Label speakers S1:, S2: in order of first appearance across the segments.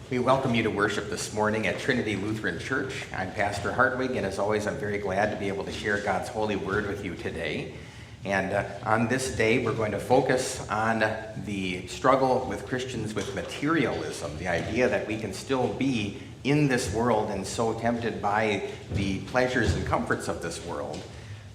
S1: We welcome you to worship this morning at Trinity Lutheran Church. I'm Pastor Hartwig, and as always, I'm very glad to be able to share God's holy word with you today. And on this day, we're going to focus on the struggle with Christians with materialism, the idea that we can still be in this world and so tempted by the pleasures and comforts of this world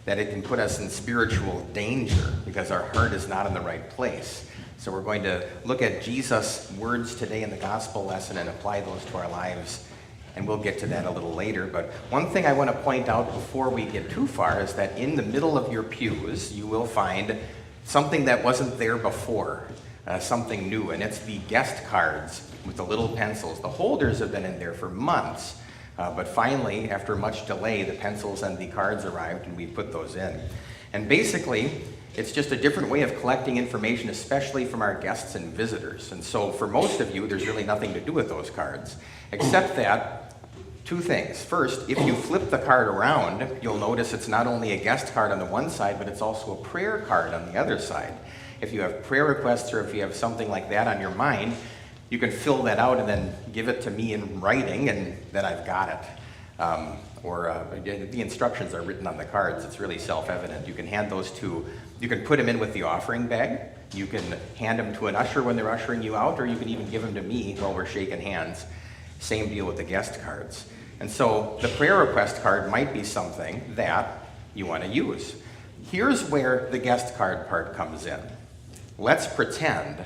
S1: that it can put us in spiritual danger because our heart is not in the right place. So we're going to look at Jesus' words today in the gospel lesson and apply those to our lives, and we'll get to that a little later. But one thing I want to point out before we get too far is that in the middle of your pews, you will find something that wasn't there before, something new, and it's the guest cards with the little pencils. The holders have been in there for months, but finally, after much delay, the pencils and the cards arrived, and we put those in. And basically, it's just a different way of collecting information, especially from our guests and visitors. And so for most of you, there's really nothing to do with those cards, except that two things. First, if you flip the card around, you'll notice it's not only a guest card on the one side, but it's also a prayer card on the other side. If you have prayer requests or if you have something like that on your mind, you can fill that out and then give it to me in writing, and then I've got it. The instructions are written on the cards. It's really self-evident. You can hand those to, you can put them in with the offering bag. You can hand them to an usher when they're ushering you out, or you can even give them to me while we're shaking hands. Same deal with the guest cards. And so the prayer request card might be something that you want to use. Here's where the guest card part comes in. Let's pretend,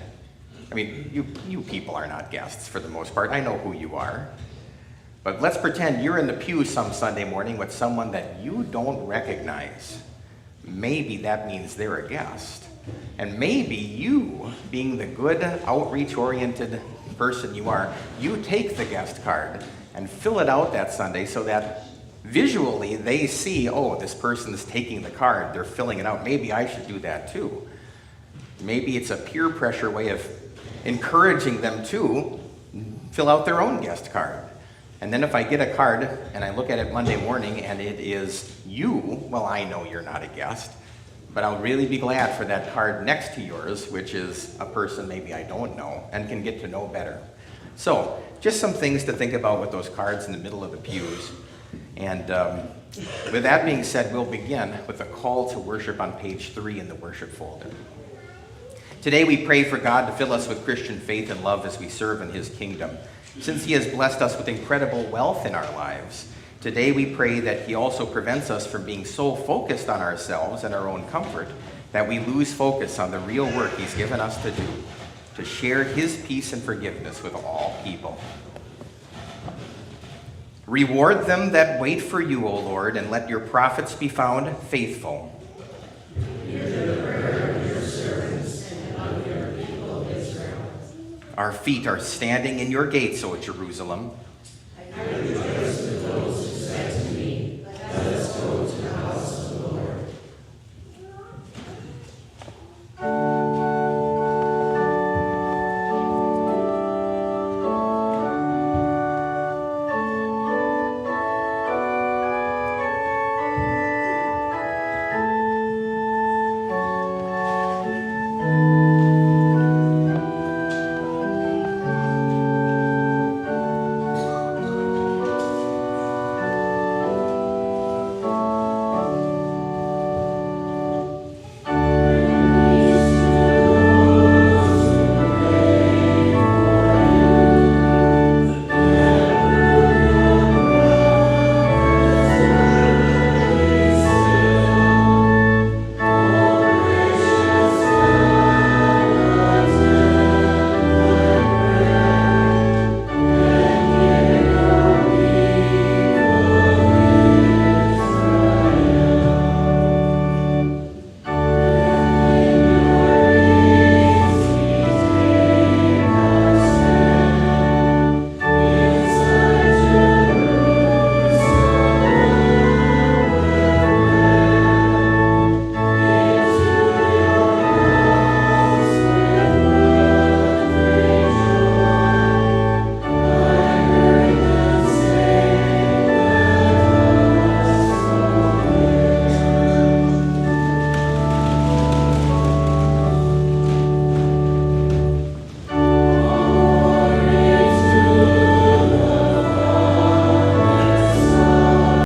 S1: you people are not guests for the most part. I know who you are. But let's pretend you're in the pew some Sunday morning with someone that you don't recognize. Maybe that means they're a guest. And maybe you, being the good, outreach-oriented person you are, you take the guest card and fill it out that Sunday so that visually they see, oh, this person's taking the card, they're filling it out. Maybe I should do that too. Maybe it's a peer pressure way of encouraging them to fill out their own guest card. And then if I get a card and I look at it Monday morning and it is you, well, I know you're not a guest, but I'll really be glad for that card next to yours, which is a person maybe I don't know and can get to know better. So just some things to think about with those cards in the middle of the pews. And with that being said, we'll begin with a call to worship on page 3 in the worship folder. Today we pray for God to fill us with Christian faith and love as we serve in his kingdom. Since he has blessed us with incredible wealth in our lives, today we pray that he also prevents us from being so focused on ourselves and our own comfort that we lose focus on the real work he's given us to do, to share his peace and forgiveness with all people. Reward them that wait for you, O Lord, and let your prophets be found faithful. Our feet are standing in your gates, O Jerusalem.